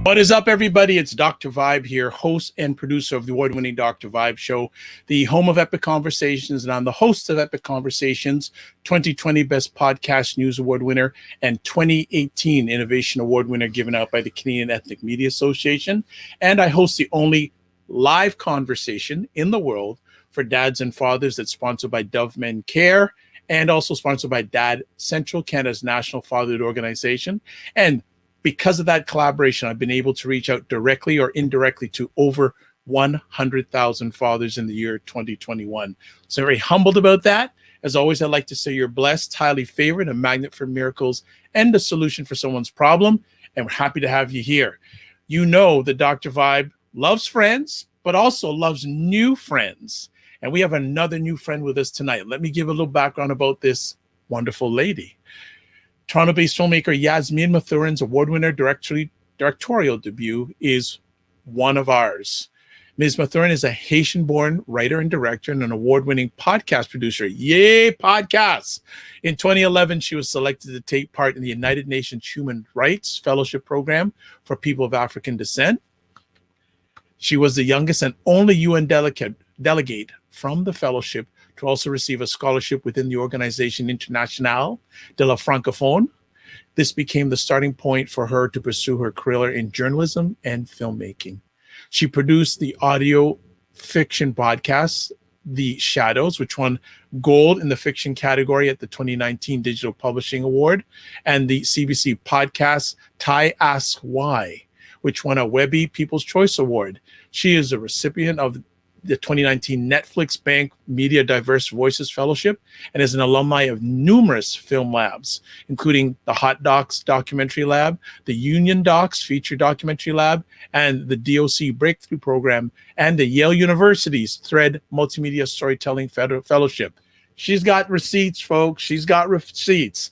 What is up, everybody? It's Dr. Vibe here, host and producer of the award-winning Dr. Vibe Show, the home of Epic Conversations, and I'm the host of Epic Conversations, 2020 Best Podcast News Award winner, and 2018 Innovation Award winner given out by the Canadian Ethnic Media Association. And I host the only live conversation in the world for dads and fathers that's sponsored by Dove Men Care and also sponsored by Dad Central, Canada's national fatherhood organization. And because of that collaboration, I've been able to reach out directly or indirectly to over 100,000 fathers in the year 2021. So very humbled about that. As always, I'd like to say you're blessed, highly favored, a magnet for miracles, and a solution for someone's problem. And we're happy to have you here. You know that Dr. Vibe loves friends, but also loves new friends. And we have another new friend with us tonight. Let me give a little background about this wonderful lady. Toronto-based filmmaker Yasmine Mathurin's award-winner directorial debut is one of ours. Ms. Mathurin is a Haitian-born writer and director and an award-winning podcast producer. Yay, podcasts! In 2011, she was selected to take part in the United Nations Human Rights Fellowship Program for people of African descent. She was the youngest and only UN delegate from the fellowship to also receive a scholarship within the Organization Internationale de la Francophonie. This became the starting point for her to pursue her career in journalism and filmmaking. She produced the audio fiction podcast, The Shadows, which won gold in the fiction category at the 2019 Digital Publishing Award, and the CBC podcast, Tai Asks, which won a Webby People's Choice Award. She is a recipient of the 2019 Netflix-Banff Media Diverse Voices Fellowship and is an alumni of numerous film labs, including the Hot Docs Documentary Lab, the UnionDocs Feature Documentary Lab, and the DOC Breakthrough Program, and the Yale University's Thread Multimedia Storytelling Fellowship. She's got receipts, folks. She's got receipts.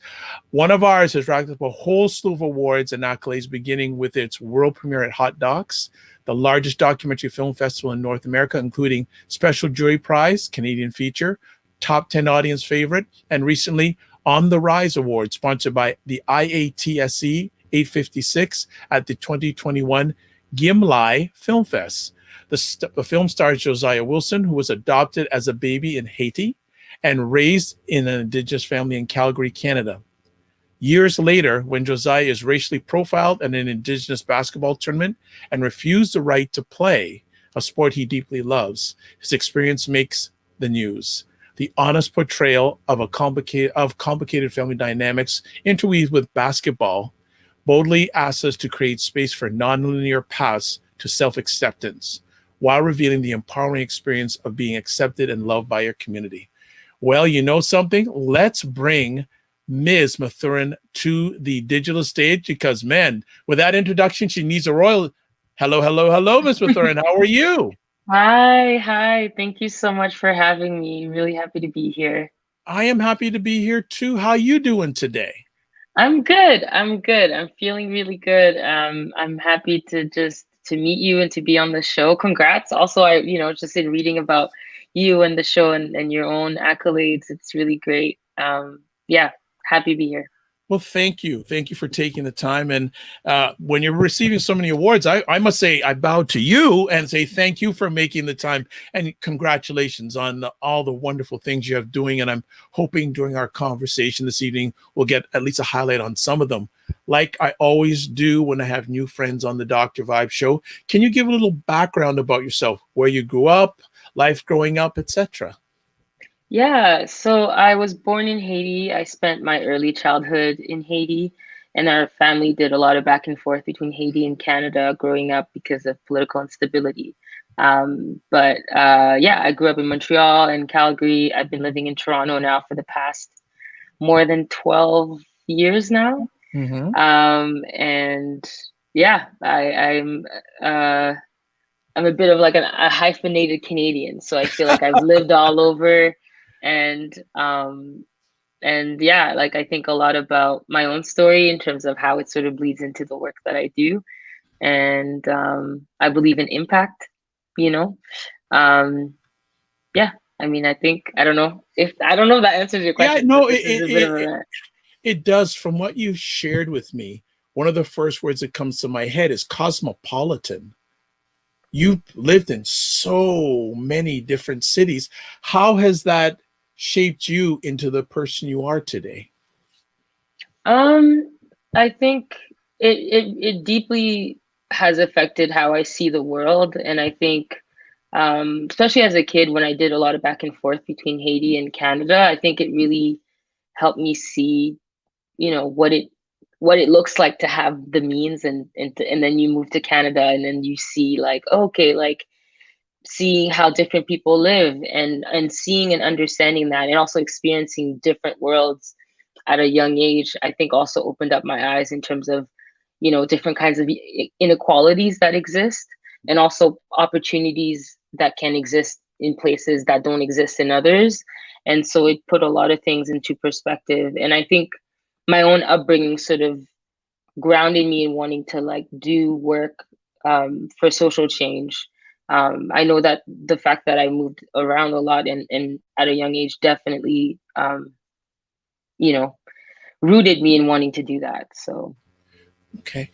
One of ours has racked up a whole slew of awards and accolades, beginning with its world premiere at Hot Docs, the largest documentary film festival in North America, including Special Jury Prize, Canadian Feature, Top 10 Audience Favorite, and recently On the Rise Award, sponsored by the IATSE 856 at the 2021 Gimli Film Fest. The film stars Josiah Wilson, who was adopted as a baby in Haiti and raised in an Indigenous family in Calgary, Canada. Years later, when Josiah is racially profiled at an Indigenous basketball tournament and refused the right to play a sport he deeply loves, his experience makes the news. The honest portrayal of complicated family dynamics interweaved with basketball boldly asks us to create space for nonlinear paths to self-acceptance while revealing the empowering experience of being accepted and loved by your community. Well, you know something? Let's bring Ms. Mathurin to the digital stage because, man, with that introduction, she needs a royal. Hello, Ms. Mathurin. How are you? Hi. Thank you so much for having me. Really happy to be here. I am happy to be here too. How you doing today? I'm good. I'm feeling really good. I'm happy to meet you and to be on the show. Congrats. Also, I just in reading about you and the show and your own accolades, it's really great. Yeah. Happy to be here. Well, thank you. Thank you for taking the time. And when you're receiving so many awards, I must say I bow to you and say thank you for making the time. And congratulations on all the wonderful things you have doing. And I'm hoping during our conversation this evening, we'll get at least a highlight on some of them. Like I always do when I have new friends on the Dr. Vibe Show. Can you give a little background about yourself, where you grew up, life growing up, etc.? Yeah, so I was born in Haiti. I spent my early childhood in Haiti, and our family did a lot of back and forth between Haiti and Canada growing up because of political instability. Yeah, I grew up in Montreal and Calgary. I've been living in Toronto now for the past more than 12 years now. Mm-hmm. And yeah, I'm a bit of like a hyphenated Canadian, so I feel like I've lived all over. And yeah, like I think a lot about my own story in terms of how it sort of bleeds into the work that I do. And I believe in impact, Yeah, I mean, I don't know if that answers your question. Yeah, no, it it does. From what you shared with me, one of the first words that comes to my head is cosmopolitan. You've lived in so many different cities. How has that shaped you into the person you are today? I think it deeply has affected how I see the world. And I think, especially as a kid, when I did a lot of back and forth between Haiti and Canada, I think it really helped me see, what it looks like to have the means, and then you move to Canada, and then you see like, okay, like seeing how different people live, and seeing and understanding that, and also experiencing different worlds at a young age, I think also opened up my eyes in terms of, different kinds of inequalities that exist, and also opportunities that can exist in places that don't exist in others. And so it put a lot of things into perspective. And I think my own upbringing sort of grounded me in wanting to like do work for social change. I know that the fact that I moved around a lot, and at a young age definitely, you know, rooted me in wanting to do that. So, Okay.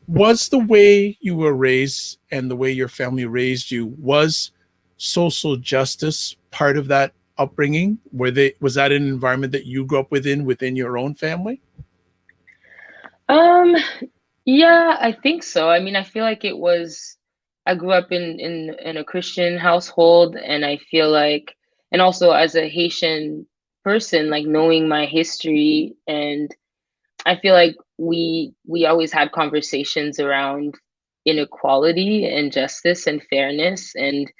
Was the way you were raised and the way your family raised you, was social justice part of that upbringing? Was that an environment that you grew up within your own family? um, yeah, I think so. I mean, I feel like it was. I grew up in a Christian household, and I feel like, and also as a Haitian person, like knowing my history, and I feel like we always had conversations around inequality and justice and fairness, and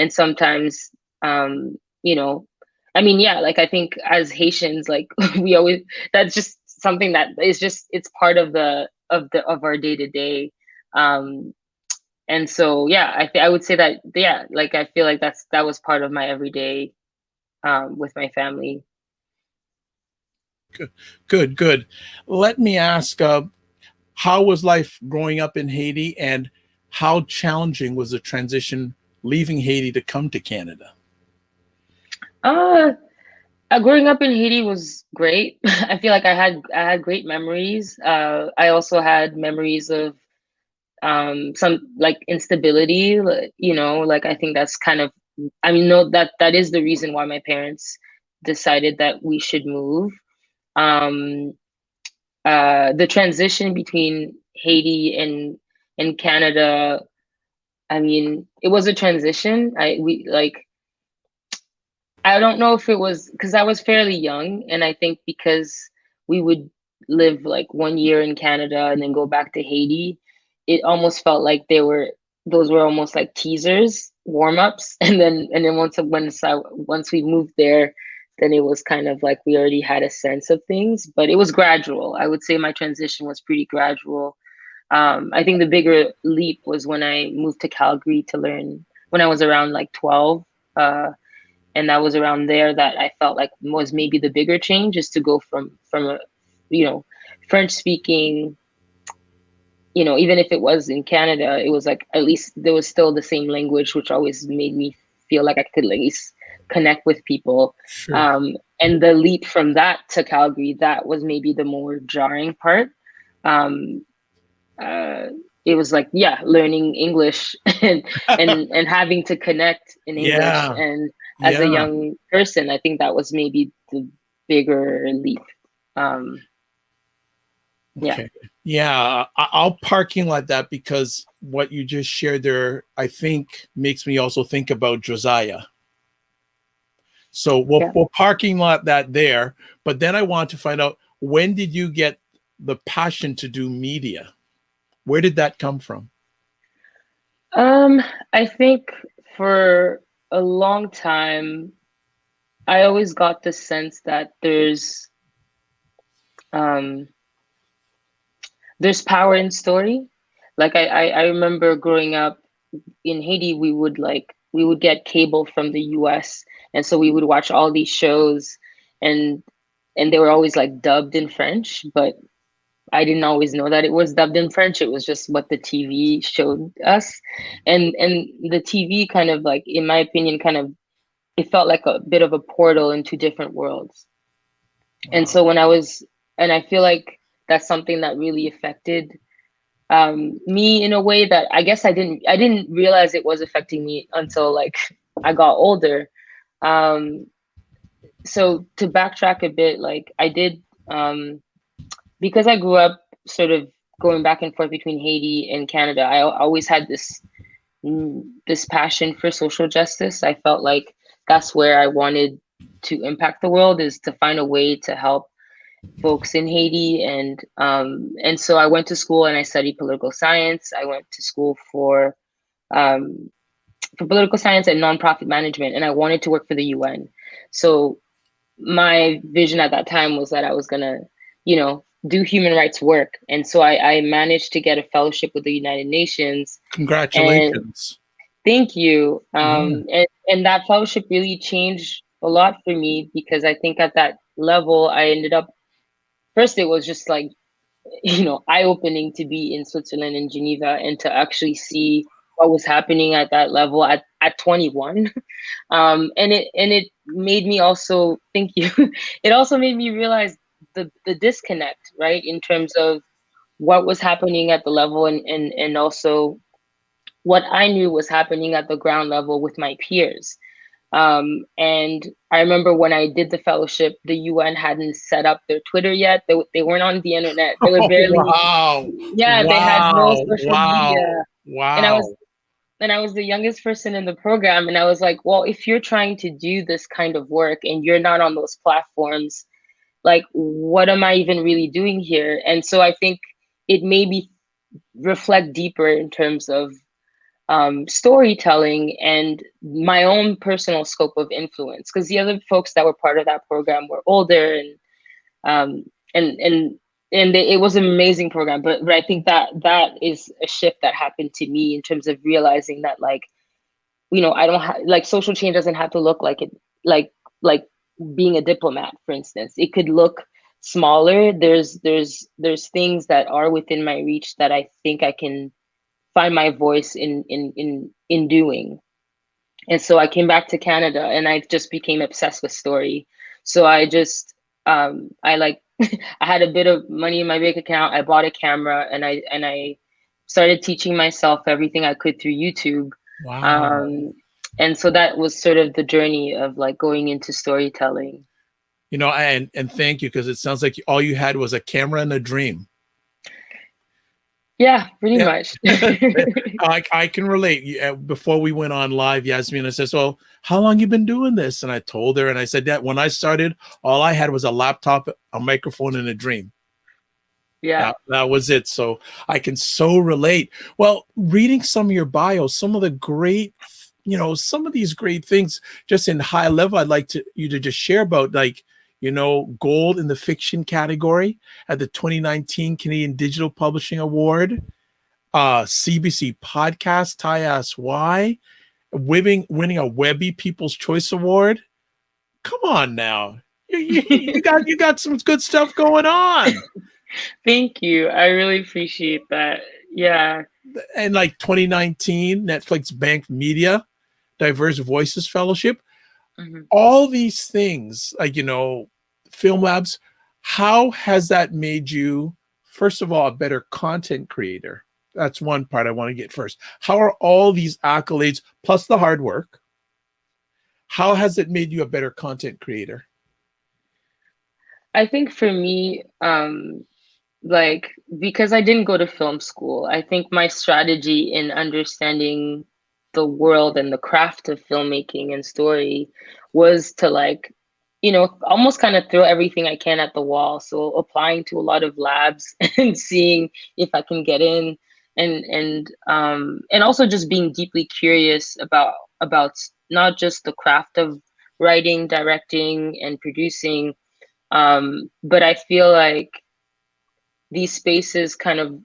sometimes, um you know I mean, yeah, like I think as Haitians, like we always, that's just something that is just, it's part of of our day to day. um and so, yeah, I would say that, yeah, like I feel like that was part of my everyday, with my family. Good, good, good. Let me ask, how was life growing up in Haiti, and how challenging was the transition leaving Haiti to come to Canada? uh Growing up in Haiti was great. I feel like I had great memories. I also had memories of, some like instability. Like I think that's kind of, I mean, no, that is the reason why my parents decided that we should move. Um, the transition between Haiti and Canada. I mean, it was a transition. We like I don't know if it was because I was fairly young, and I think because we would live like 1 year in Canada and then go back to Haiti, it almost felt like those were almost like teasers, warm-ups, and then once we moved there, then it was kind of like we already had a sense of things, but it was gradual. I would say my transition was pretty gradual. I think the bigger leap was when I moved to Calgary to learn when I was around like 12. And that was around there that I felt like was maybe the bigger change, is to go from a, you know French speaking, even if it was in Canada, it was like at least there was still the same language, which always made me feel like I could at least connect with people. Sure. And the leap from that to Calgary, that was maybe the more jarring part. um, uh, it was like, yeah, learning English and having to connect in English. Yeah, And as a yeah. young person, I think that was maybe the bigger leap. Um, yeah, Okay. Yeah, I'll parking like that because what you just shared there, I think, makes me also think about Josiah. So we'll, yeah. we'll parking lot that there. But then I want to find out, when did you get the passion to do media? Where did that come from? Um, I think for a long time, I always got the sense that um, there's power in story. Like I remember growing up in Haiti, we would get cable from the US, and so we would watch all these shows, and they were always like dubbed in French, but I didn't always know that it was dubbed in French. It was just what the TV showed us. And the TV kind of like, in my opinion, kind of, it felt like a bit of a portal into different worlds. And Wow. so and I feel like that's something that really affected me in a way that I guess I didn't realize it was affecting me until like I got older. Um, so to backtrack a bit, like I did, because I grew up sort of going back and forth between Haiti and Canada. I always had this passion for social justice. I felt like that's where I wanted to impact the world, is to find a way to help folks in Haiti. And so I went to school and I studied political science. I went to school um, for political science and nonprofit management, and I wanted to work for the UN. So my vision at that time was that I was gonna, do human rights work. And so I managed to get a fellowship with the United Nations. And Congratulations. thank you. Yeah. And that fellowship really changed a lot for me, because I think at that level I ended up, first it was just like, eye-opening to be in Switzerland and Geneva and to actually see what was happening at that level at 21. And it made me also, thank you. It also made me realize the disconnect, right, in terms of what was happening at the level, and also what I knew was happening at the ground level with my peers. And I remember when I did the fellowship, the UN hadn't set up their Twitter yet. They weren't on the internet. They were Oh, barely, wow. yeah, they had no Wow. social media. Wow. And I was Wow. and I was the youngest person in the program. And I was like, well, if you're trying to do this kind of work and you're not on those platforms, like, what am I even really doing here? And so I think it made me reflect deeper in terms of storytelling and my own personal scope of influence. Because the other folks that were part of that program were older, um, and and it was an amazing program. But I think that is a shift that happened to me in terms of realizing that, like, I don't have, like, social change doesn't have to look like it, like being a diplomat, for instance. It could look smaller. There's things that are within my reach that I think I can find my voice in doing. And so I came back to Canada and I just became obsessed with story. So I just I like I had a bit of money in my bank account. I bought a camera and I started teaching myself everything I could through YouTube. Wow. Um, and so that was sort of the journey of like going into storytelling. And thank you, because it sounds like all you had was a camera and a dream. Yeah, pretty Yeah. much. I can relate. Before we went on live, Yasmine says, "Well, how long you been doing this?" And I told her, and I said that when I started, all I had was a laptop, a microphone, and a dream. Yeah. That was it. So I can so relate. Well, reading some of your bio, some of the great, some of these great things, just in high level, I'd like you to just share about, like, gold in the fiction category at the 2019 Canadian Digital Publishing Award, CBC podcast, Tai Asks Why, winning a Webby People's Choice Award. Come on now. You got some good stuff going on. Thank you. I really appreciate that. Yeah. And like 2019 Netflix-Banff Media Diverse Voices Fellowship. Mhm. All these things, like, film labs, how has that made you, first of all, a better content creator? That's one part I want to get first. How are all these accolades plus the hard work, how has it made you a better content creator? I think for me, like, because I didn't go to film school, I think my strategy in understanding the world and the craft of filmmaking and story was to, like, almost kind of throw everything I can at the wall. So applying to a lot of labs and seeing if I can get in, and also just being deeply curious about not just the craft of writing, directing, and producing, but I feel like these spaces kind of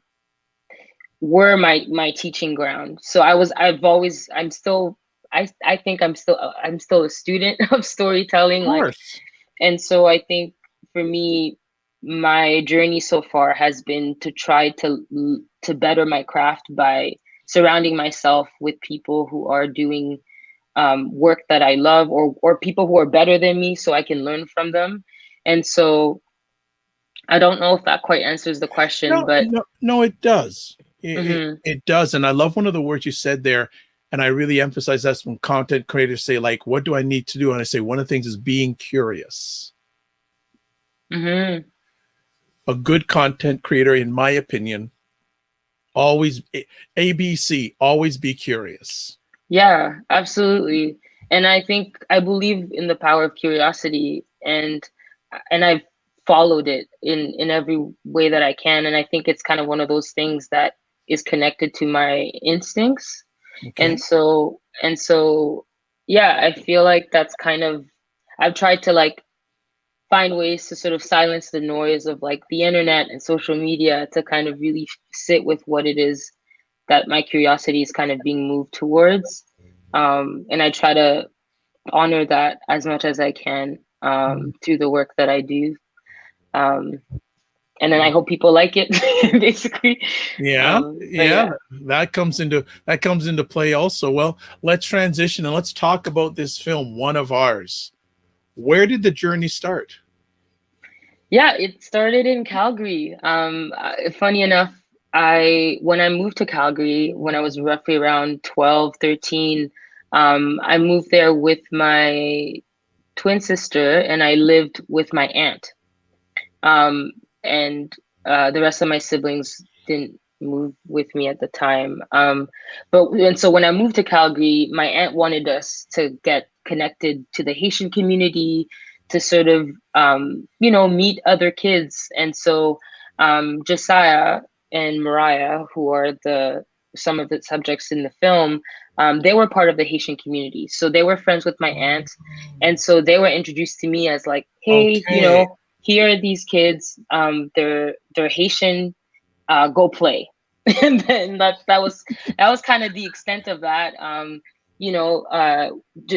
were my teaching ground. So I'm still, I think I'm still a student of Of storytelling, like. course. And so I think for me, my journey so far has been to try to better my craft by surrounding myself with people who are doing work that I love, or people who are better than me, so I can learn from them. And so I don't know if that quite answers the question, No, but no, no, it does. mhm, It does. And I love one of the words you said there. And I really emphasize that's when content creators say, like, what do I need to do? And I say, one of the things is being curious. mhm. A good content creator, in my opinion, always ABC, always be curious. Yeah, absolutely. And I believe in the power of curiosity, and I've followed it in every way that I can. And I think it's kind of one of those things that is connected to my instincts. Okay. And so yeah, I feel like that's kind of, I've tried to like find ways to sort of silence the noise of like the internet and social media to kind of really sit with what it is that my curiosity is kind of being moved towards. And I try to honor that as much as I can through the work that I do. Um, and then I hope people like it, basically. Yeah, But yeah, yeah. that comes into play also. Well, let's transition and let's talk about this film, One of Ours. Where did the journey start? Yeah, it started in Calgary. Funny enough, I when I moved to Calgary when I was roughly around 12, 13, I moved there with my twin sister and I lived with my aunt. Um, and the rest of my siblings didn't move with me at the time. And so when I moved to Calgary, my aunt wanted us to get connected to the Haitian community, to sort of meet other kids. And so Josiah and Mariah, who are the some of the subjects in the film, they were part of the Haitian community. So they were friends with my aunt. And so they were introduced to me as like, hey, Okay. here are these kids. They're Haitian. Go play. And then that was kind of the extent of that. You know,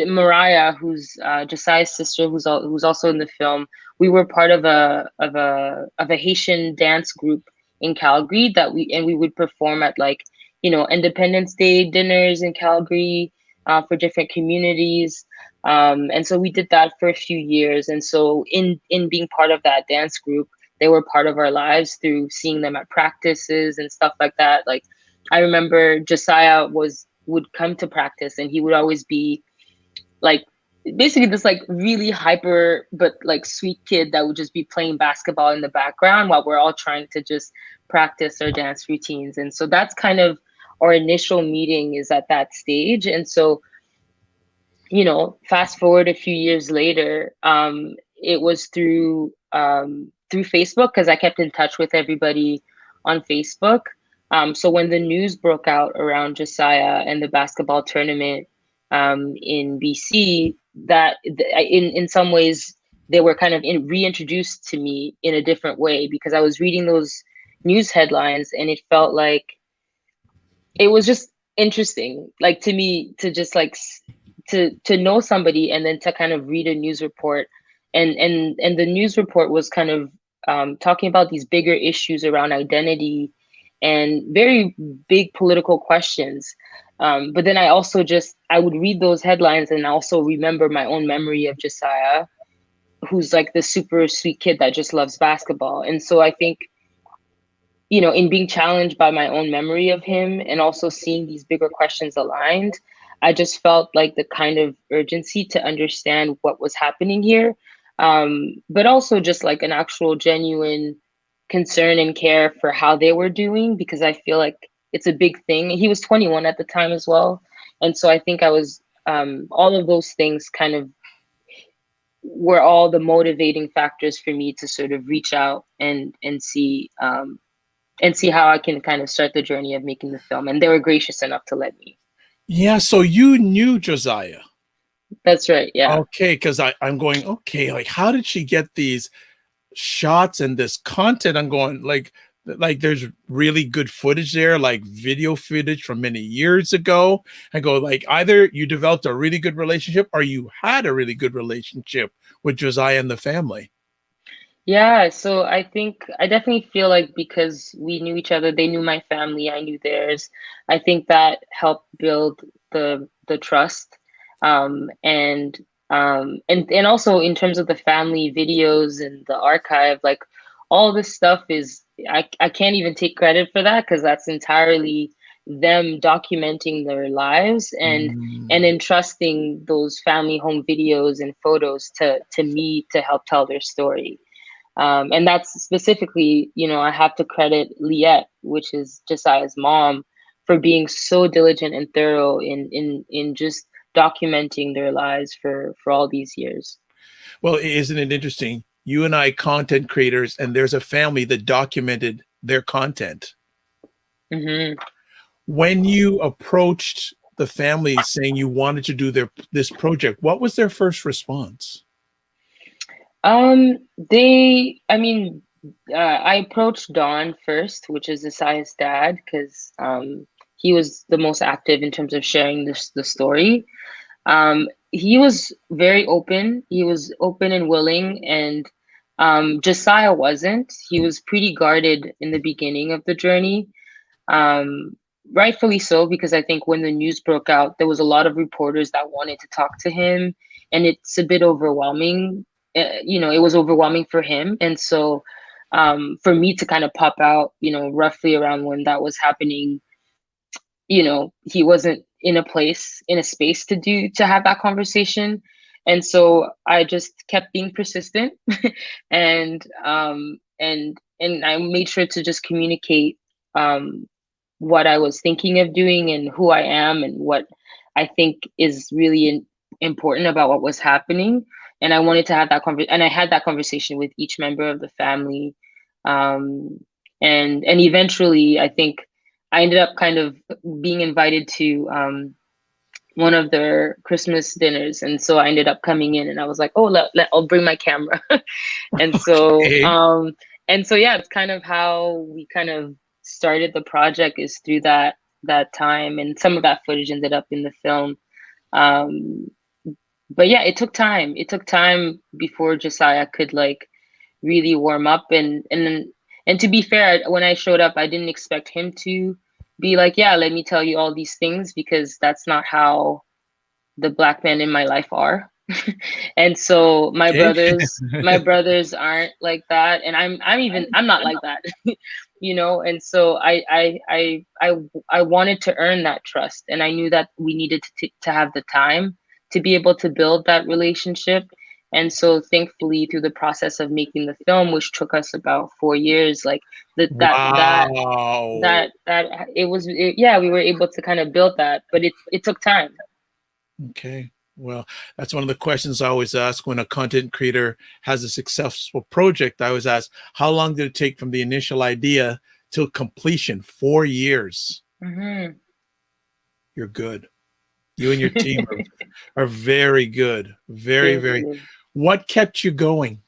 Mariah, who's Josiah's sister, who's also in the film. We were part of a Haitian dance group in Calgary we would perform at like Independence Day dinners in Calgary for different communities. And so we did that for a few years. And so in being part of that dance group, they were part of our lives through seeing them at practices and stuff like that. Like I remember Josiah would come to practice and he would always be like basically this like really hyper but like sweet kid that would just be playing basketball in the background while we're all trying to just practice our dance routines. And so that's kind of our initial meeting is at that stage. And so fast forward a few years later, it was through Facebook because I kept in touch with everybody on Facebook. So when the news broke out around Josiah and the basketball tournament in BC, in some ways they were kind of reintroduced to me in a different way because I was reading those news headlines and it felt like it was just interesting, like to me, to just like to know somebody and then to kind of read a news report, and the news report was kind of talking about these bigger issues around identity and very big political questions. But then I would read those headlines and also remember my own memory of Josiah, who's like the super sweet kid that just loves basketball. And so I think in being challenged by my own memory of him and also seeing these bigger questions aligned, I just felt like the kind of urgency to understand what was happening here. But also just like an actual genuine concern and care for how they were doing, because I feel like it's a big thing. He was 21 at the time as well. And so I think I was, all of those things kind of were all the motivating factors for me to sort of reach out and see how I can kind of start the journey of making the film. And they were gracious enough to let me. Yeah, so you knew Josiah. That's right. Yeah. Okay, because I'm going, okay, like how did she get these shots and this content? I'm going like there's really good footage there, like video footage from many years ago. I go like either you developed a really good relationship or you had a really good relationship with Josiah and the family. Yeah. So I definitely feel like because we knew each other, they knew my family, I knew theirs. I think that helped build the trust. And also in terms of the family videos and the archive, like all this stuff is, I can't even take credit for that, because that's entirely them documenting their lives and entrusting those family home videos and photos to me to help tell their story. And that's specifically, I have to credit Liette, which is Josiah's mom, for being so diligent and thorough in just documenting their lives for all these years. Well, isn't it interesting? You and I, content creators, and there's a family that documented their content. Mm-hmm. When you approached the family saying you wanted to do this project, what was their first response? I approached Don first, which is Isaiah's dad, because he was the most active in terms of sharing the story. He was very open. He was open and willing, and Josiah wasn't. He was pretty guarded in the beginning of the journey. Rightfully so, because I think when the news broke out, there was a lot of reporters that wanted to talk to him, and it's a bit overwhelming. It was overwhelming for him. And so for me to kind of pop out, roughly around when that was happening, he wasn't in a space to have that conversation. And so I just kept being persistent and I made sure to just communicate what I was thinking of doing and who I am and what I think is really important about what was happening. And I wanted to have that and I had that conversation with each member of the family. And eventually I think I ended up kind of being invited to one of their Christmas dinners. And so I ended up coming in and I was like, oh, I'll bring my camera. And so, Okay. Yeah, it's kind of how we kind of started the project, is through that time, and some of that footage ended up in the film. But yeah, it took time. It took time before Josiah could like really warm up, and to be fair, when I showed up, I didn't expect him to be like, yeah, let me tell you all these things, because that's not how the Black men in my life are. And so my brothers aren't like that, and I'm not like that. And so I wanted to earn that trust, and I knew that we needed to have the time to be able to build that relationship. And so thankfully, through the process of making the film, which took us about 4 years, like Wow. yeah, we were able to kind of build that, but it took time. Okay. Well, that's one of the questions I always ask when a content creator has a successful project. I always ask, how long did it take from the initial idea till completion? 4 years. Mm-hmm. You're good. You and your team are very good. Very, Thank very. you. What kept you going?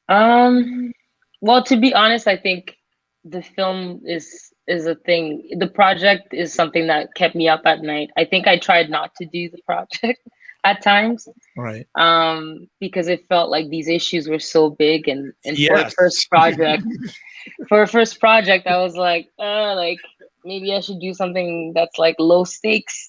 Well, to be honest, I think the film is a thing. The project is something that kept me up at night. I think I tried not to do the project at times, Right. because it felt like these issues were so big, and Yes. for a first project, I was like maybe I should do something that's like low stakes,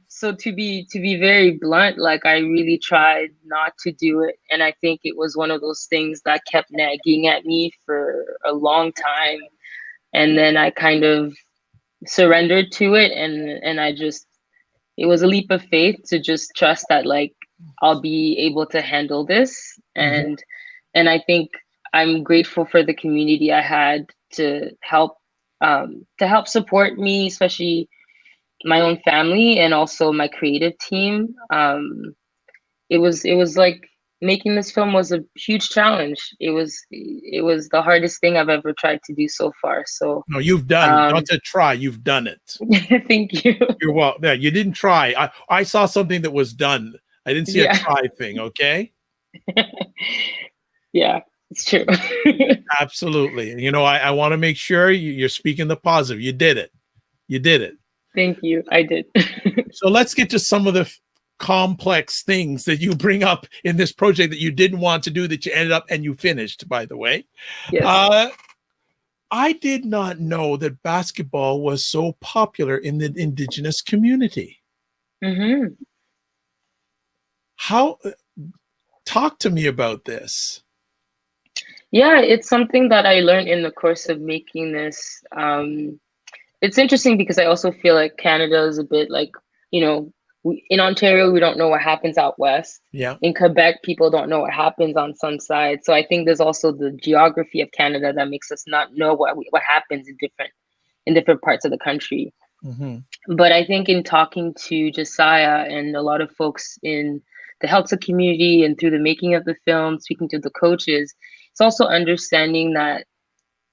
So to be very blunt, like I really tried not to do it, and I think it was one of those things that kept nagging at me for a long time, and then I kind of surrendered to it, and it was a leap of faith to just trust that like I'll be able to handle this. And I think I'm grateful for the community I had to help support me, especially my own family and also my creative team. It was like making this film was a huge challenge. It was the hardest thing I've ever tried to do so far. So No, you've done not to try, you've done it. Thank you. You're well. Yeah, you didn't try. I saw something that was done. I didn't see a try thing, okay? Yeah, it's true. Absolutely. I want to make sure you're speaking the positive. You did it. You did it. Thank you. I did. So let's get to some of the complex things that you bring up in this project that you didn't want to do that you ended up and you finished, by the way. Yes. I did not know that basketball was so popular in the Indigenous community. Mm-hmm. Talk to me about this. Yeah, it's something that I learned in the course of making this. It's interesting because I also feel like Canada is a bit like, you know, in Ontario, we don't know what happens out west. Yeah. In Quebec, people don't know what happens on some side. So I think there's also the geography of Canada that makes us not know what happens in different parts of the country. Mm-hmm. But I think in talking to Josiah and a lot of folks in the health community and through the making of the film, speaking to the coaches, it's also understanding that,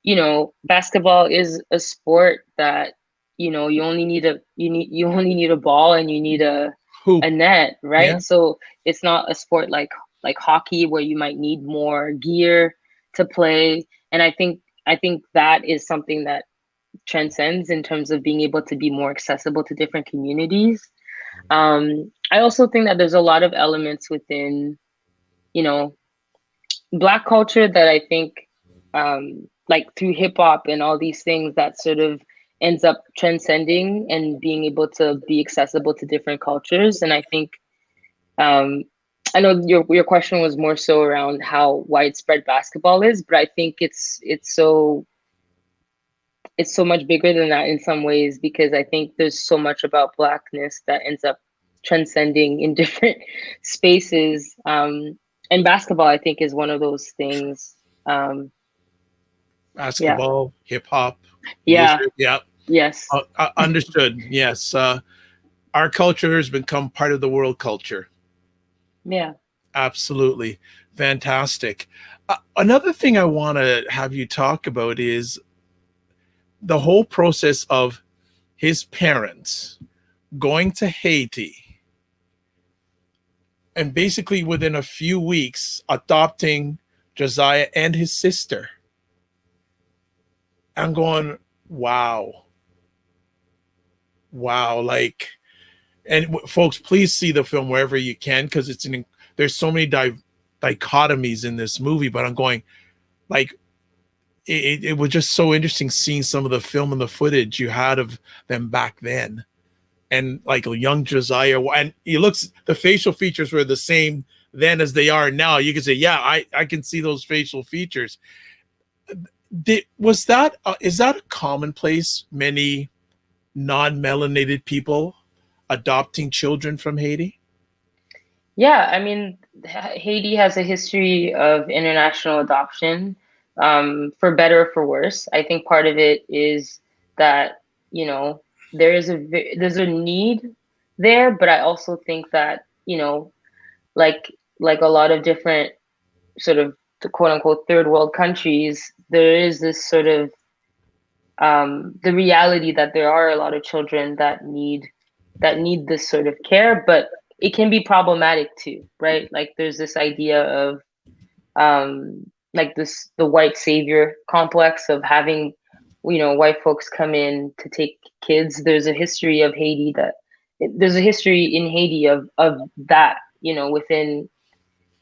you know, basketball is a sport that, you know, you only need a ball and you need Hoop. a net, Yeah. right? So it's not a sport like hockey where you might need more gear to play. And I think that is something that transcends in terms of being able to be more accessible to different communities. I also think that there's a lot of elements within, you know, Black culture that I think, like through hip hop and all these things, that sort of ends up transcending and being able to be accessible to different cultures. And I think, um, I know your question was more so around how widespread basketball is, but I think it's so much bigger than that in some ways, because I think there's so much about Blackness that ends up transcending in different spaces. And basketball, I think, is one of those things. Yeah. Basketball, hip hop, Yeah. music. Yeah. Yes. Understood. Yes. Our culture has become part of the world culture. Yeah. Absolutely. Fantastic. Another thing I want to have you talk about is the whole process of his parents going to Haiti and basically within a few weeks adopting Josiah and his sister. I'm going, wow. Wow. Like, and folks, please see the film wherever you can, because there's so many dichotomies in this movie. But I'm going, like, it was just so interesting seeing some of the film and the footage you had of them back then, and like a young Josiah, and the facial features were the same then as they are now. You can say, yeah, I can see those facial features. Is that a commonplace? Many non-melanated people adopting children from Haiti? Yeah. I mean, Haiti has a history of international adoption, for better or for worse. I think part of it is that, you know, there's a need there, but I also think that, you know, like like a lot of different sort of the quote unquote third world countries, there is this sort of, the reality that there are a lot of children that need this sort of care, but it can be problematic too, right? Like there's this idea of, like this the white savior complex of having, you know, white folks come in to take kids. There's a history in Haiti of that, you know, within,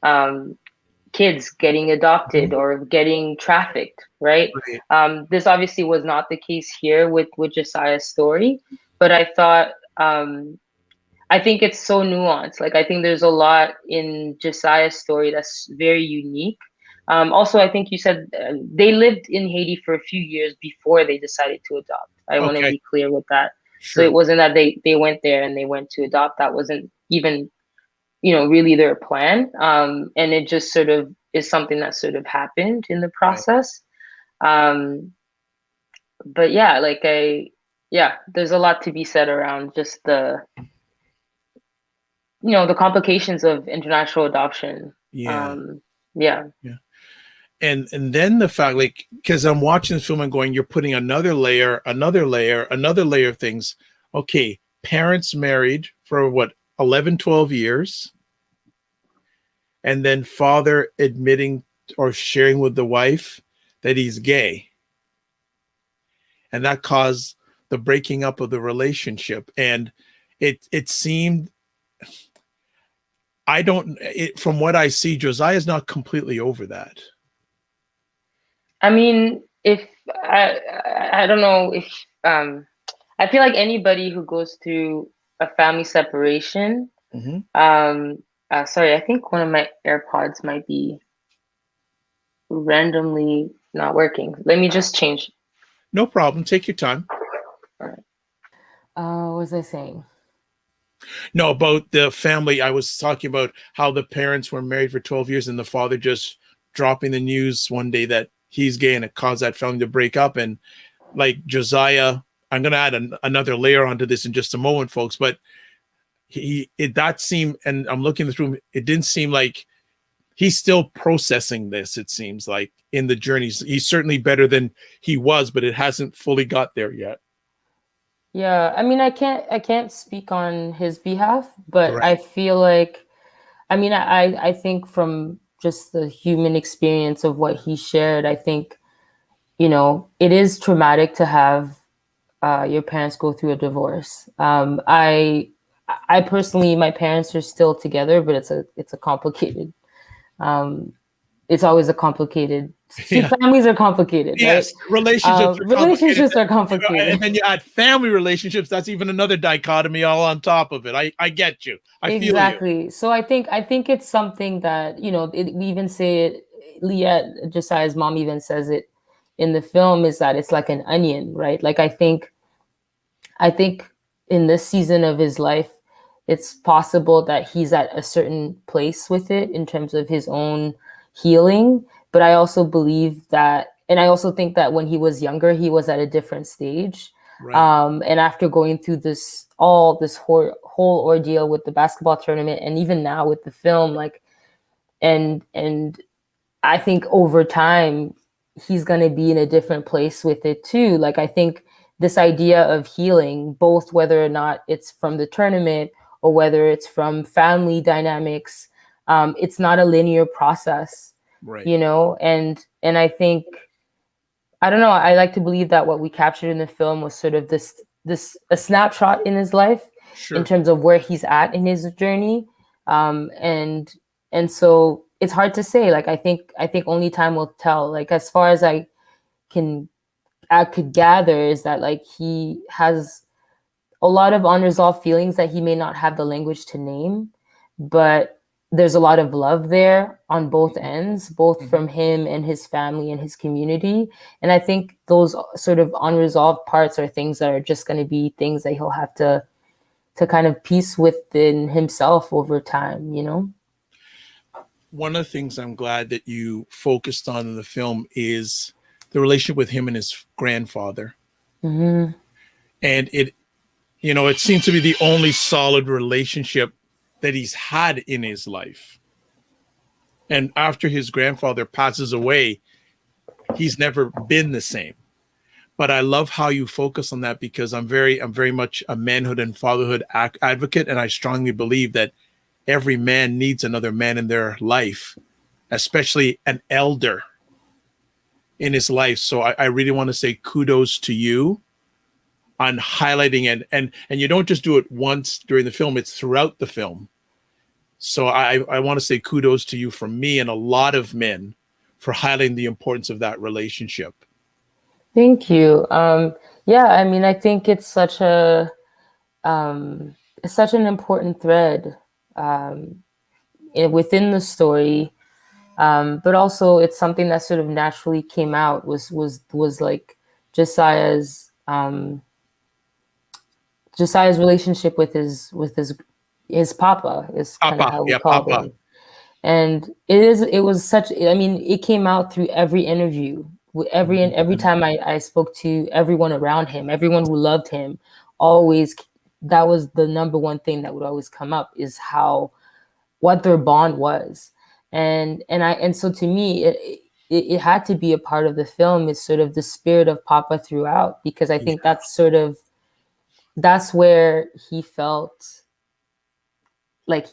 um, kids getting adopted Mhm. or getting trafficked, right? Right. This obviously was not the case here with Josiah's story, but I think it's so nuanced. Like I think there's a lot in Josiah's story that's very unique. Also, I think you said, they lived in Haiti for a few years before they decided to adopt. I want to Okay. be clear with that. So it Sure. wasn't that they went there and they went to adopt. That wasn't even, you know, really their plan. And it just sort of is something that sort of happened in the Right. process. Um, but yeah, yeah, there's a lot to be said around just you know, the complications of international adoption. Yeah. Um, yeah. Yeah. And then the fact, like, because I'm watching the film and going, you're putting another layer of things. Okay, parents married for what, 11, 12 years, and then father admitting or sharing with the wife that he's gay, and that caused the breaking up of the relationship. And it seemed, from what I see, Josiah's not completely over that. I mean, if I, I don't know if, I feel like anybody who goes through a family separation, Mm-hmm. um, Sorry, I think one of my AirPods might be randomly not working. Let me just change. No problem. Take your time. All right. What was I saying? No, about the family. I was talking about how the parents were married for 12 years and the father just dropping the news one day that he's gay, and it caused that family to break up. And like Josiah, I'm going to add another layer onto this in just a moment, folks, but that seemed, and I'm looking through, it didn't seem like he's still processing this. It seems like in the journey, he's certainly better than he was, but it hasn't fully got there yet. Yeah, I mean, I can't speak on his behalf, but Right. I feel like, I mean, I think from just the human experience of what he shared, I think, it is traumatic to have your parents go through a divorce. I personally, my parents are still together, but it's a complicated. It's always a complicated. See, Yeah. families are complicated, right? Yes, relationships are complicated. Relationships are complicated. And then you add family relationships. That's even another dichotomy all on top of it. I get you. I feel you. Exactly. So I think it's something that, we even say it, Liette, Josiah's mom even says it in the film, is that it's like an onion, right? Like I think in this season of his life, it's possible that he's at a certain place with it in terms of his own healing. But I also believe that, and I also think that when he was younger, he was at a different stage. Right. And after going through this whole ordeal with the basketball tournament, and even now with the film, like, and I think over time he's going to be in a different place with it too. Like, I think this idea of healing, both whether or not it's from the tournament or whether it's from family dynamics, it's not a linear process, Right. And I think, I don't know, I like to believe that what we captured in the film was sort of this a snapshot in his life, Sure. in terms of where he's at in his journey, and so it's hard to say. Like, I think only time will tell. Like, as far as I could gather, is that, like, he has a lot of unresolved feelings that he may not have the language to name, but there's a lot of love there on both ends, both from him and his family and his community. And I think those sort of unresolved parts are things that are just going to be things that he'll have to kind of piece within himself over time, One of the things I'm glad that you focused on in the film is the relationship with him and his grandfather. Mm-hmm. And it seems to be the only solid relationship that he's had in his life. And after his grandfather passes away, he's never been the same. But I love how you focus on that, because I'm very much a manhood and fatherhood advocate, and I strongly believe that every man needs another man in their life, especially an elder in his life. So I really want to say kudos to you on highlighting it, and you don't just do it once during the film, it's throughout the film. So I want to say kudos to you from me and a lot of men for highlighting the importance of that relationship. Thank you. Yeah, I mean, I think it's such an important thread within the story, but also it's something that sort of naturally came out, was like Josiah's relationship with his papa, is kind of Papa, how we yeah, called Papa. him. And it was such, I mean, it came out through every interview, every time I spoke to everyone around him, everyone who loved him, always, that was the number one thing that would always come up, is what their bond was. And so to me, it had to be a part of the film, is sort of the spirit of Papa throughout, because I think that's where he felt like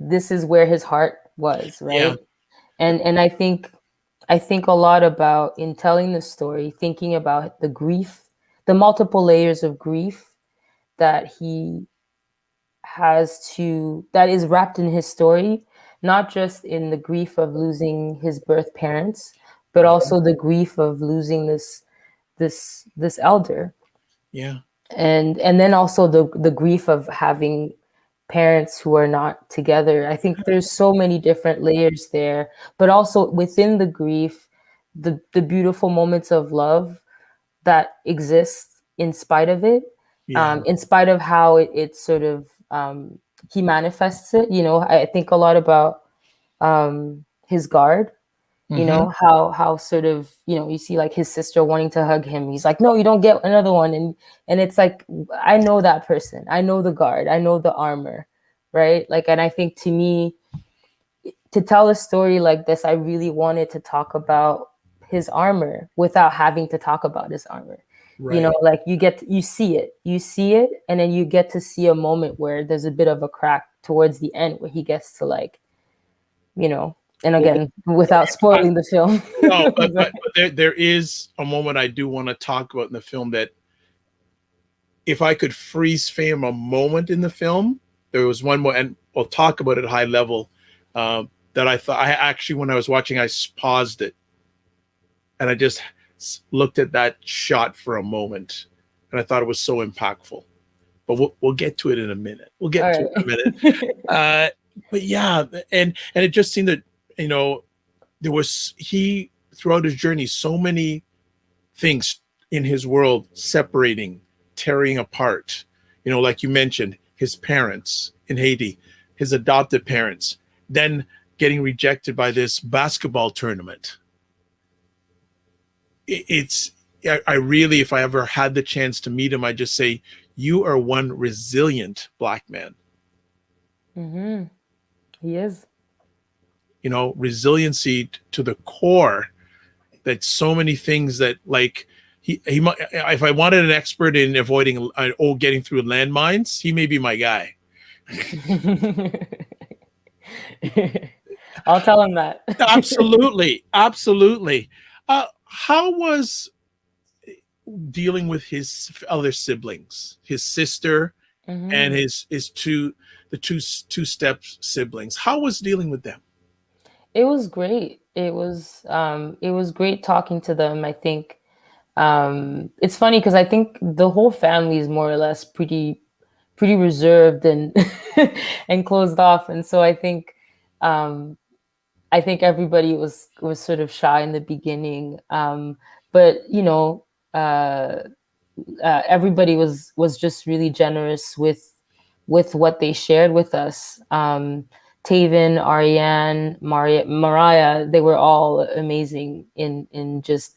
this is where his heart was, right? Yeah. And I think a lot about, in telling the story, thinking about the grief, the multiple layers of grief that he that is wrapped in his story, not just in the grief of losing his birth parents, but also the grief of losing this elder. Yeah. And then also the grief of having parents who are not together. I think there's so many different layers there, but also within the grief, the beautiful moments of love that exist in spite of it, Yeah. in spite of how it sort of he manifests it. You know, I think a lot about his guard. You know, how sort of, you know, you see like his sister wanting to hug him. He's like, no, you don't get another one. And it's like, I know that person. I know the guard. I know the armor, right? Like, and I think to me, to tell a story like this, I really wanted to talk about his armor without having to talk about his armor. Right. You know, like you see it, and then you get to see a moment where there's a bit of a crack towards the end where he gets to, like, you know, and again, without spoiling the film. No, but there is a moment I do want to talk about in the film that if I could freeze frame a moment in the film, there was one more, and we'll talk about it at high level, that I thought, I actually, when I was watching, I paused it and I just looked at that shot for a moment, and I thought it was so impactful. But we'll get to it in a minute. We'll get to it in a minute. But yeah, and it just seemed that, you know, there was, he, throughout his journey, so many things in his world separating, tearing apart. You know, like you mentioned, his parents in Haiti, his adopted parents, then getting rejected by this basketball tournament. It's, I really, if I ever had the chance to meet him, I just say, you are one resilient Black man. Mm-hmm. He is. You know, resiliency to the core, that so many things that, like, he if I wanted an expert in avoiding getting through landmines, he may be my guy. I'll tell him that. Absolutely. How was dealing with his other siblings, his sister and his two step siblings? How was dealing with them? It was great. It was great talking to them. I think it's funny because I think the whole family is more or less pretty reserved and and closed off, and so I think everybody was sort of shy in the beginning, but you know, everybody was just really generous with what they shared with us. Taven, Ariane, Mariah, they were all amazing in just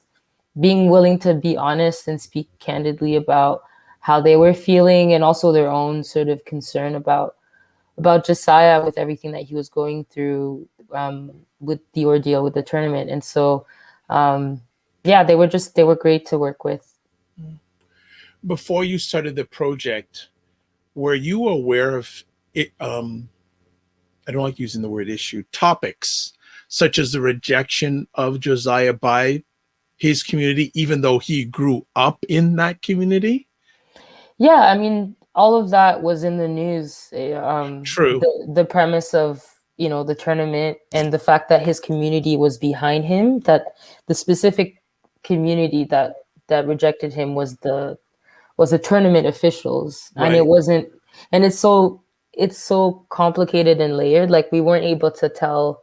being willing to be honest and speak candidly about how they were feeling, and also their own sort of concern about Josiah with everything that he was going through, with the ordeal with the tournament. And so, yeah, they were great to work with. Before you started the project, were you aware of it? I don't like using the word issue, topics such as the rejection of Josiah by his community, even though he grew up in that community? Yeah, I mean, all of that was in the news. True. The premise of, you know, the tournament and the fact that his community was behind him, that the specific community that rejected him was the tournament officials, Right. and it wasn't, and it's so complicated and layered. Like, we weren't able to tell,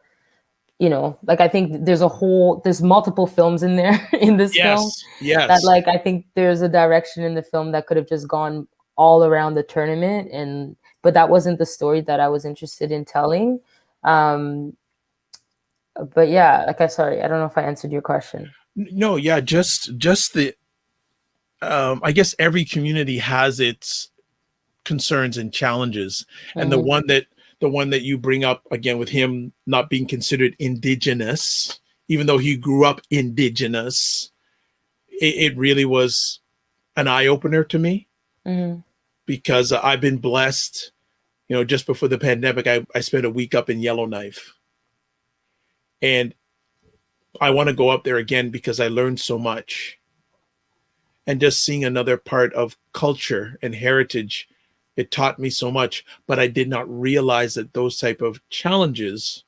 you know, like, I think there's multiple films in there in this film. Yes. That, like, I think there's a direction in the film that could have just gone all around the tournament, but that wasn't the story that I was interested in telling. But yeah, like, sorry, I don't know if I answered your question. No, yeah, just the I guess every community has its concerns and challenges, and the one that you bring up again with him not being considered Indigenous, even though he grew up Indigenous, it really was an eye opener to me, because I've been blessed. You know, just before the pandemic, I spent a week up in Yellowknife, and I want to go up there again because I learned so much. And just seeing another part of culture and heritage, it taught me so much, but I did not realize that those type of challenges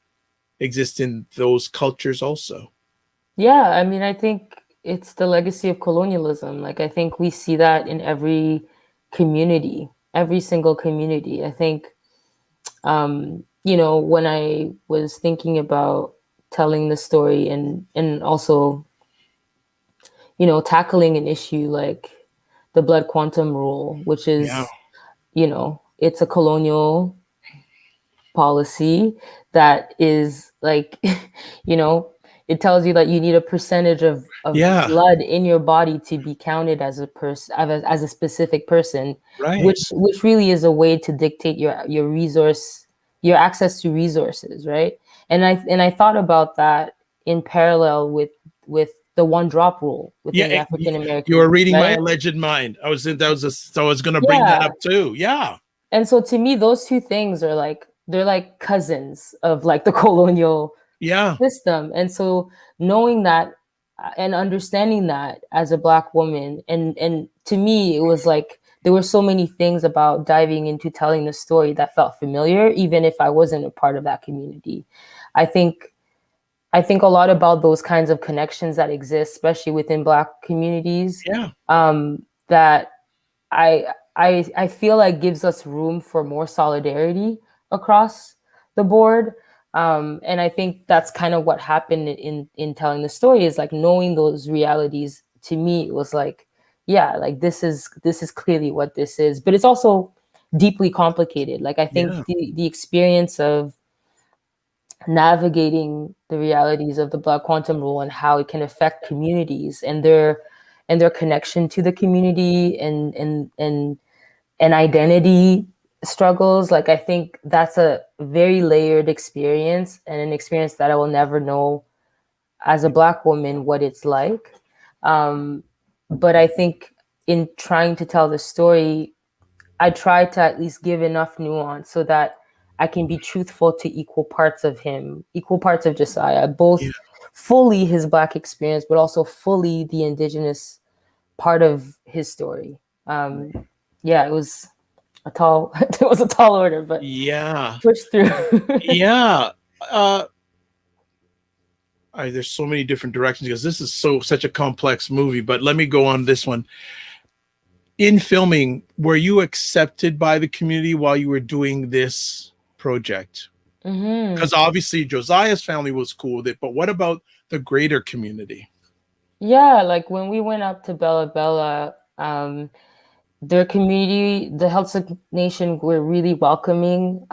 exist in those cultures also. Yeah, I mean, I think it's the legacy of colonialism. Like, I think we see that in every community, every single community. I think when I was thinking about telling the story and also, tackling an issue like the blood quantum rule, which Yeah. is, it's a colonial policy that is like, you know, it tells you that you need a percentage of Yeah. blood in your body to be counted as a person, as a specific person, Right. which really is a way to dictate your resource, your access to resources, right? And I thought about that in parallel with the one drop rule Yeah. within the African You American, were reading my right? alleged mind. So I was going to bring that Yeah. up too. Yeah. And so to me, those two things are like, they're like cousins of like the colonial Yeah. system. And so knowing that and understanding that as a Black woman, and to me, it was like there were so many things about diving into telling the story that felt familiar, even if I wasn't a part of that community. I think a lot about those kinds of connections that exist, especially within Black communities, Yeah. that I feel like gives us room for more solidarity across the board. And I think that's kind of what happened in telling the story, is like knowing those realities. To me, it was like, yeah, like this is clearly what this is, but it's also deeply complicated. Like I think Yeah. the experience of navigating the realities of the Black quantum rule and how it can affect communities and their connection to the community and identity struggles. Like I think that's a very layered experience, and an experience that I will never know as a Black woman what it's like. But I think in trying to tell the story, I try to at least give enough nuance so that I can be truthful to equal parts of him, equal parts of Josiah, Yeah. both fully his Black experience, but also fully the Indigenous part of his story. Yeah, it was a tall it was a tall order, but Yeah. pushed through. Yeah. Uh, there's so many different directions because this is such a complex movie. But let me go on this one. In filming, were you accepted by the community while you were doing this project? Hmm. Because obviously Josiah's family was cool with it, but what about the greater community? Yeah, like when we went up to Bella Bella, their community, the Health Nation, were really welcoming.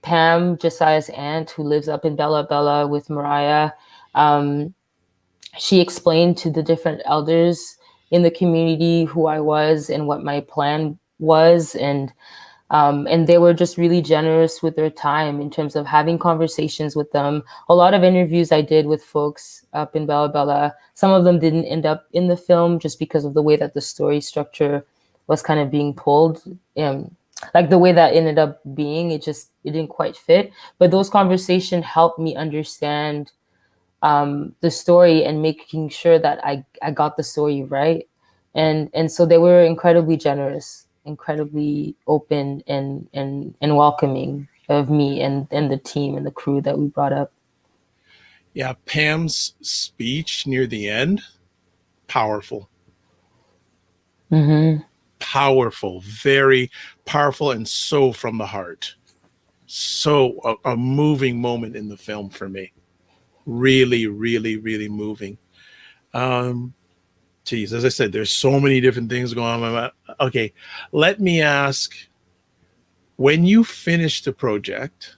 Pam, Josiah's aunt, who lives up in Bella Bella with Mariah, um, she explained to the different elders in the community who I was and what my plan was, and they were just really generous with their time in terms of having conversations with them. A lot of interviews I did with folks up in Bella Bella. Some of them didn't end up in the film just because of the way that the story structure was kind of being pulled. Like the way that ended up being, it didn't quite fit. But those conversations helped me understand the story and making sure that I got the story right. And so they were incredibly generous, incredibly open and welcoming of me and the team and the crew that we brought up. Yeah, Pam's speech near the end, powerful. Mm-hmm. Powerful, very powerful, and so from the heart. So a moving moment in the film for me. Really, really, really moving. Um, Geez, as I said, there's so many different things going on. Okay, let me ask, when you finished the project,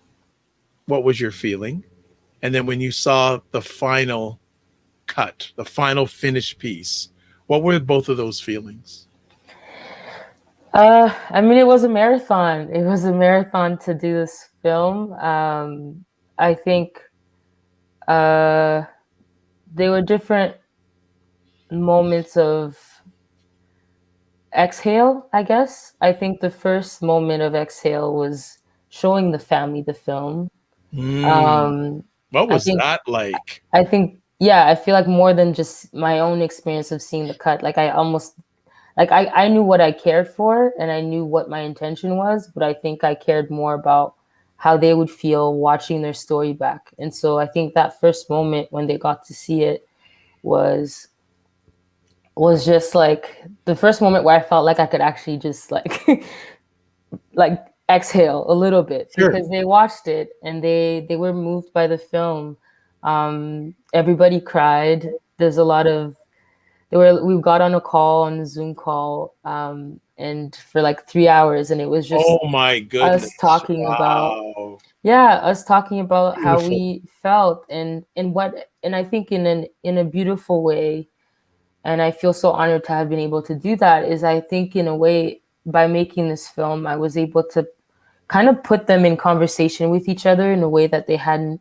what was your feeling? And then when you saw the final cut, the final finished piece, what were both of those feelings? I mean, it was a marathon. It was a marathon to do this film. I think uh, there were different moments of exhale, I guess. I think the first moment of exhale was showing the family the film. Mm, Um, what I was think, that like? yeah, I feel like more than just my own experience of seeing the cut, like I knew what I cared for and I knew what my intention was, but I think I cared more about how they would feel watching their story back. And so I think that first moment when they got to see it was just like the first moment where I felt like I could actually just like like exhale a little bit, Sure. because they watched it and they were moved by the film. Everybody cried. There's a lot of we got on a call, on a Zoom call, and for like 3 hours, and it was just Oh my us goodness. talking about, Wow. yeah, us talking about how Beautiful. we felt, and I think in a beautiful way. And I feel so honored to have been able to do that. Is, I think, in a way, by making this film, I was able to kind of put them in conversation with each other in a way that they hadn't,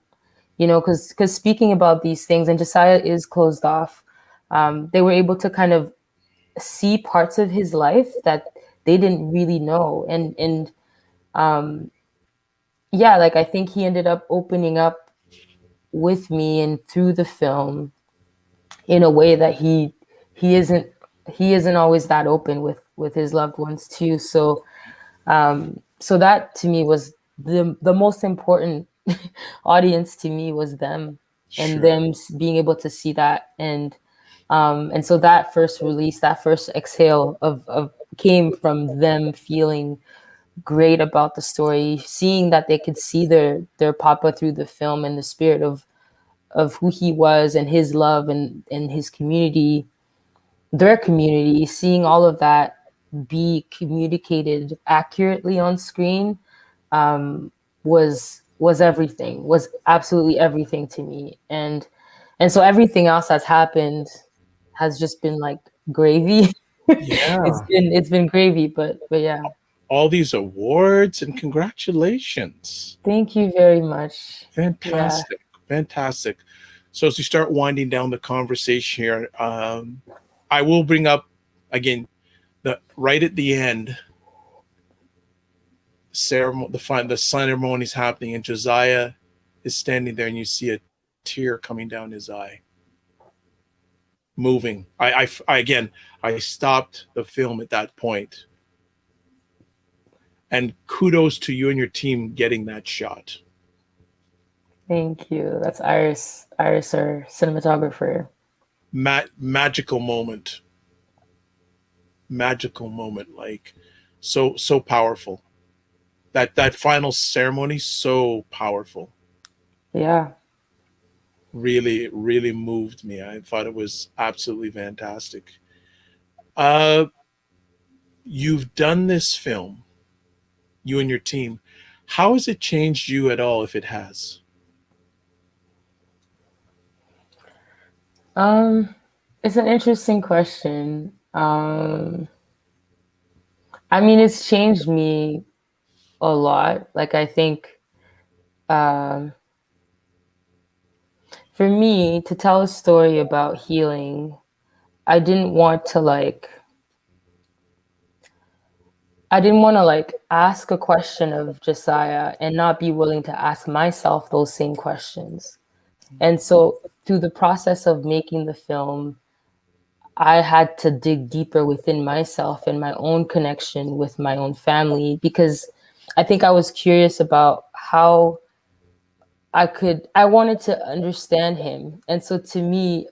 because speaking about these things, and Josiah is closed off, they were able to kind of see parts of his life that they didn't really know. And yeah, like, I think he ended up opening up with me and through the film in a way that he isn't he isn't always that open with his loved ones too. So so that to me was the most important audience to me, was them, and Sure. them being able to see that. And so that first release, that first exhale of came from them feeling great about the story, seeing that they could see their papa through the film, and the spirit of who he was, and his love, and his community, their community, seeing all of that be communicated accurately on screen, was everything, was absolutely everything to me. And so everything else that's happened has just been like gravy. Yeah. It's been gravy, but yeah. All these awards, and congratulations. Thank you very much. Yeah. Fantastic. Fantastic. So as we start winding down the conversation here, I will bring up again the right at the end ceremony, the ceremony's happening, and Josiah is standing there, and you see a tear coming down his eye, moving. Again, I stopped the film at that point, and kudos to you and your team getting that shot. Thank you. That's Iris, our cinematographer. Magical moment, like so powerful. That final ceremony, so powerful. Yeah. Really, really moved me. I thought it was absolutely fantastic. Uh, you've done this film, you and your team. How has it changed you at all, if it has? It's an interesting question. I mean, it's changed me a lot. Like, I think, um, for me to tell a story about healing, I didn't want to ask a question of Josiah and not be willing to ask myself those same questions. And so through the process of making the film, I had to dig deeper within myself and my own connection with my own family, because I think I was curious about how I wanted to understand him. And so to me,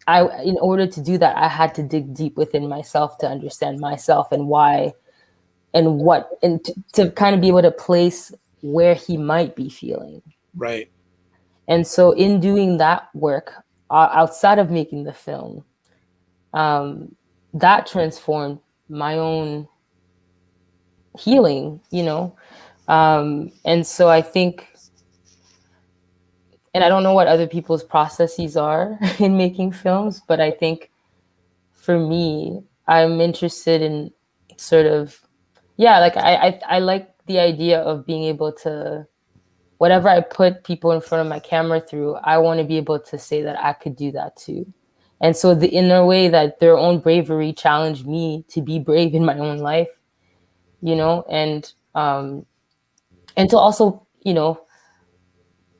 in order to do that, I had to dig deep within myself to understand myself and why and what, and to kind of be able to place where he might be feeling. Right. And so in doing that work, outside of making the film, that transformed my own healing, and so I think, and I don't know what other people's processes are in making films, but I think for me, I'm interested in sort of, yeah, like I like the idea of being able to, whatever I put people in front of my camera through, I want to be able to say that I could do that too. And so in a way that their own bravery challenged me to be brave in my own life, and to also,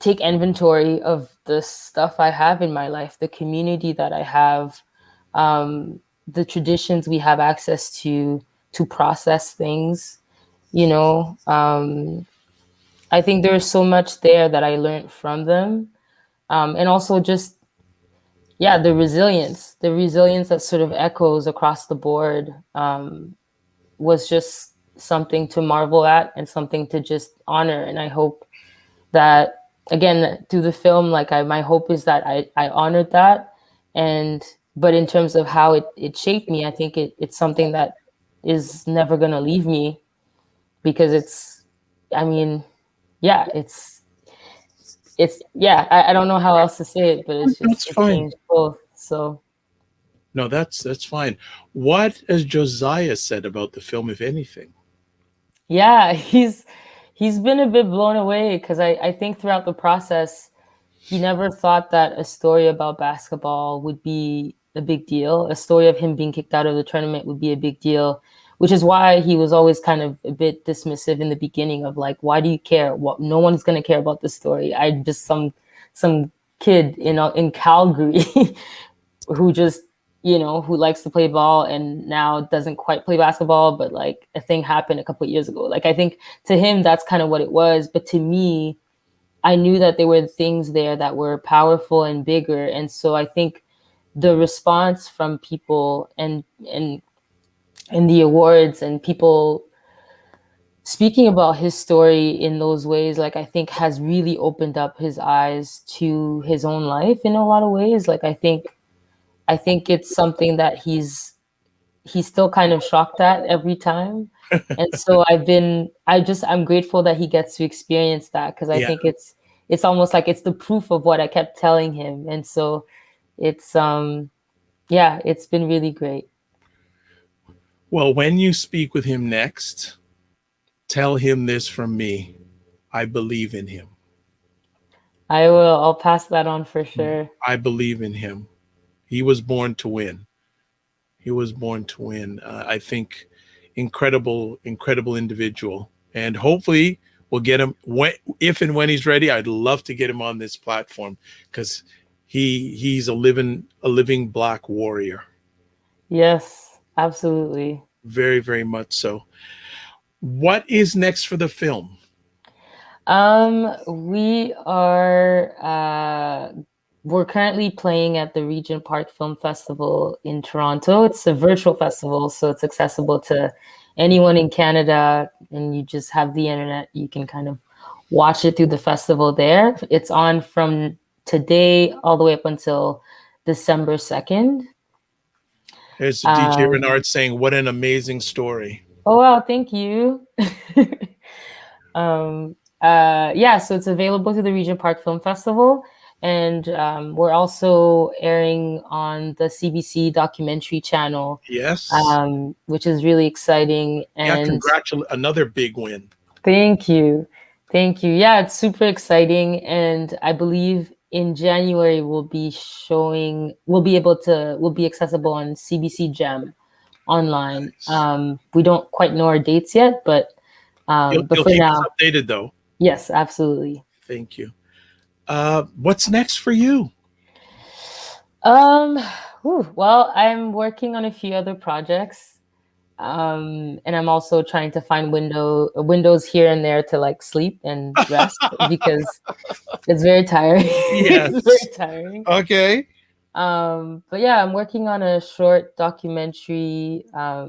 take inventory of the stuff I have in my life, the community that I have, the traditions we have access to process things, I think there's so much there that I learned from them. And also just, yeah, the resilience that sort of echoes across the board, was just something to marvel at and something to just honor. And I hope that, again, through the film, like my hope is that I honored that. And but in terms of how it shaped me, I think it's something that is never gonna leave me, because I mean, yeah, yeah, I don't know how else to say it, but That's it fine. changed both. So No, that's fine. What has Josiah said about the film, if anything? yeah, he's been a bit blown away, because I think throughout the process he never thought that a story about basketball would be a big deal. A story of him being kicked out of the tournament would be a big deal, which is why he was always kind of a bit dismissive in the beginning of like, why do you care? What, no one's going to care about this story. I just some kid in Calgary who just, who likes to play ball and now doesn't quite play basketball, but like a thing happened a couple of years ago. Like, I think to him that's kind of what it was, but to me, I knew that there were things there that were powerful and bigger. And so I think the response from people and the awards and people speaking about his story in those ways, like, I think has really opened up his eyes to his own life in a lot of ways. Like, I think it's something that he's still kind of shocked at every time. And so I'm grateful that he gets to experience that, because I Yeah. think it's almost like it's the proof of what I kept telling him. And so it's yeah, it's been really great. Well, when you speak with him next, tell him this from me. I believe in him. I'll pass that on for sure. I believe in him. He was born to win. He was born to win. I think incredible individual. And hopefully we'll get him if and when he's ready. I'd love to get him on this platform, because he's a living Black warrior. Yes, absolutely. Very, very much so. What is next for the film? We're currently playing at the Regent Park Film Festival in Toronto. It's a virtual festival, so it's accessible to anyone in Canada, and you just have the internet. You can kind of watch it through the festival there. It's on from today all the way up until December 2nd. There's DJ Renard saying, "What an amazing story." Oh, wow, thank you. Yeah, so it's available through the Regent Park Film Festival, and we're also airing on the CBC documentary channel. Yes. Which is really exciting. And yeah, another big win. Thank you. Yeah, it's super exciting, and I believe in January we'll be accessible on CBC Gem online. Nice. We don't quite know our dates yet, but You'll for keep now, us updated, though. yes, absolutely. Thank you. What's next for you? Well, I'm working on a few other projects, and I'm also trying to find windows here and there to like sleep and rest because it's very tiring. Yes. It's very tiring. Okay. But yeah, I'm working on a short documentary.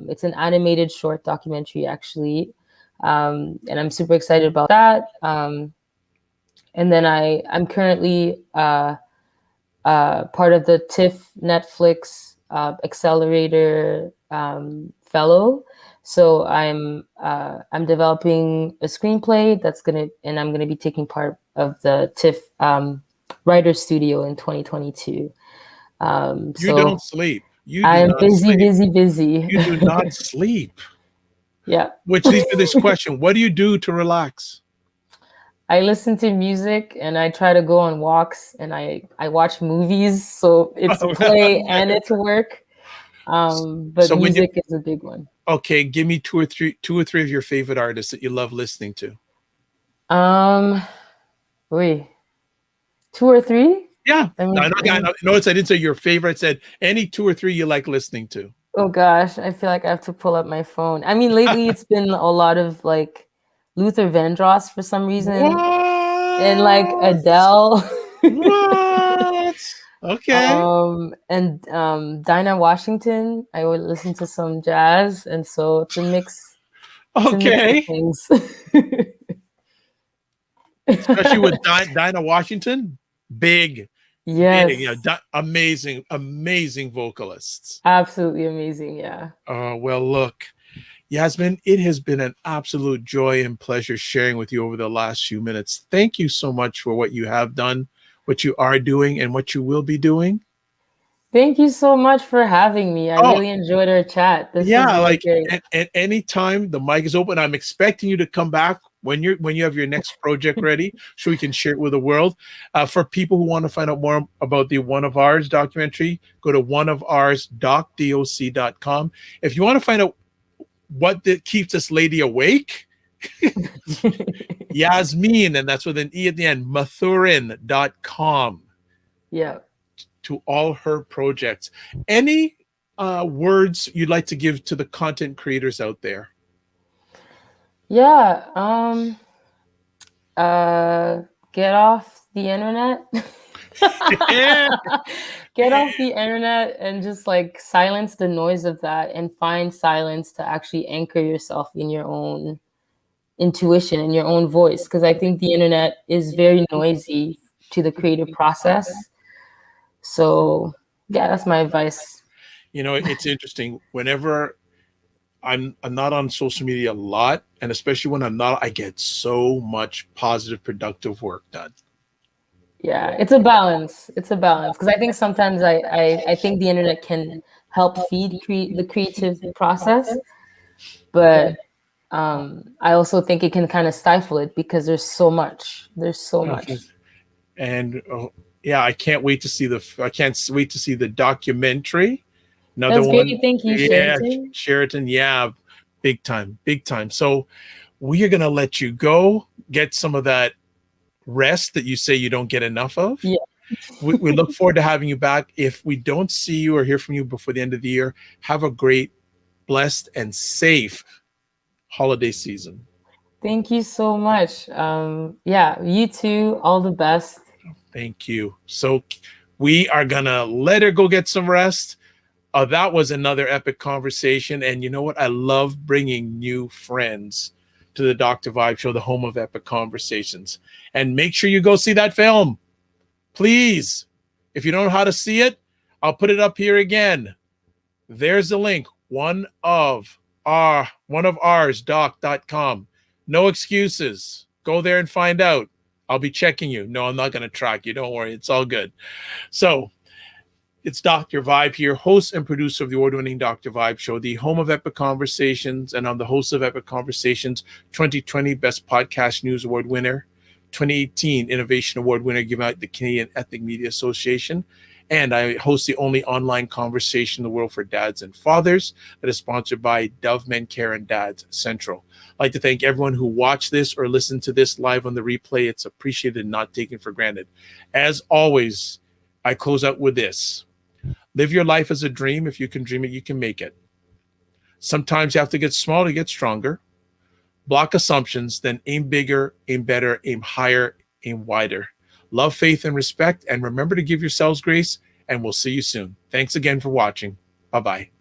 It's an animated short documentary, actually, and I'm super excited about that. And then I'm currently part of the TIFF Netflix Accelerator Fellow. So I'm developing a screenplay and I'm gonna be taking part of the TIFF Writer Studio in 2022. You don't sleep. I'm busy. You do not sleep. Yeah. Which leads to this question: what do you do to relax? I listen to music and I try to go on walks and I watch movies. So it's play and it's work. But so music is a big one. Okay, give me two or three of your favorite artists that you love listening to. Wait, 2 or 3? Yeah. I mean, notice I didn't say your favorite. I said any 2 or 3 you like listening to. Oh gosh, I feel like I have to pull up my phone. I mean, lately it's been a lot of like Luther Vandross for some reason. What? And like Adele. What? Okay. And Dinah Washington. I would listen to some jazz, and so it's a mix. Okay. things. Especially with Dinah Washington, big, Yes. amazing vocalists. Absolutely amazing. Yeah. Well, look, Yasmine, it has been an absolute joy and pleasure sharing with you over the last few minutes. Thank you so much for what you have done, what you are doing, and what you will be doing. Thank you so much for having me. I really enjoyed our chat. This was really great. At any time the mic is open, I'm expecting you to come back when you have your next project ready, so we can share it with the world. For people who want to find out more about the One of Ours documentary, go to oneofoursdoc.com. If you want to find out what keeps this lady awake, Yasmine, and that's with an E at the end, Mathurin.com. Yeah. To all her projects. Any words you'd like to give to the content creators out there? Yeah. Get off the internet. Get off the internet and just like silence the noise of that and find silence to actually anchor yourself in your own intuition and your own voice. Because I think the internet is very noisy to the creative process. So yeah, that's my advice. You know, it's interesting. Whenever I'm not on social media a lot, and especially when I'm not, I get so much positive, productive work done. Yeah, it's a balance. It's a balance because I think sometimes I think the internet can help feed the creative process, but I also think it can kind of stifle it because there's so much. There's so much. And yeah, I can't wait to see the documentary. Another That's one. great. Thank you, Sheraton. Sheraton. Yeah, big time. So we are gonna let you go, get some of that rest that you say you don't get enough of. Yeah. We look forward to having you back. If we don't see you or hear from you before the end of the year, have a great, blessed, and safe holiday season. Thank you so much. Yeah, you too. All the best. Thank you. So we are gonna let her go get some rest. That was another epic conversation. And you know what? I love bringing new friends to the Dr. Vibe Show, the home of epic conversations. And make sure you go see that film. Please. If you don't know how to see it, I'll put it up here again. There's the link. oneofoursdoc.com. No excuses. Go there and find out. I'll be checking you. No, I'm not going to track you. Don't worry. It's all good. So it's Dr. Vibe here, host and producer of the award-winning Dr. Vibe Show, the home of Epic Conversations, and I'm the host of Epic Conversations 2020 Best Podcast News Award winner, 2018 Innovation Award winner given out the Canadian Ethnic Media Association, and I host the only online conversation in the world for dads and fathers that is sponsored by Dove Men Care and Dads Central. I'd like to thank everyone who watched this or listened to this live on the replay. It's appreciated and not taken for granted. As always, I close out with this. Live your life as a dream. If you can dream it, you can make it. Sometimes you have to get small to get stronger. Block assumptions, then aim bigger, aim better, aim higher, aim wider. Love, faith, and respect. And remember to give yourselves grace. And we'll see you soon. Thanks again for watching. Bye-bye.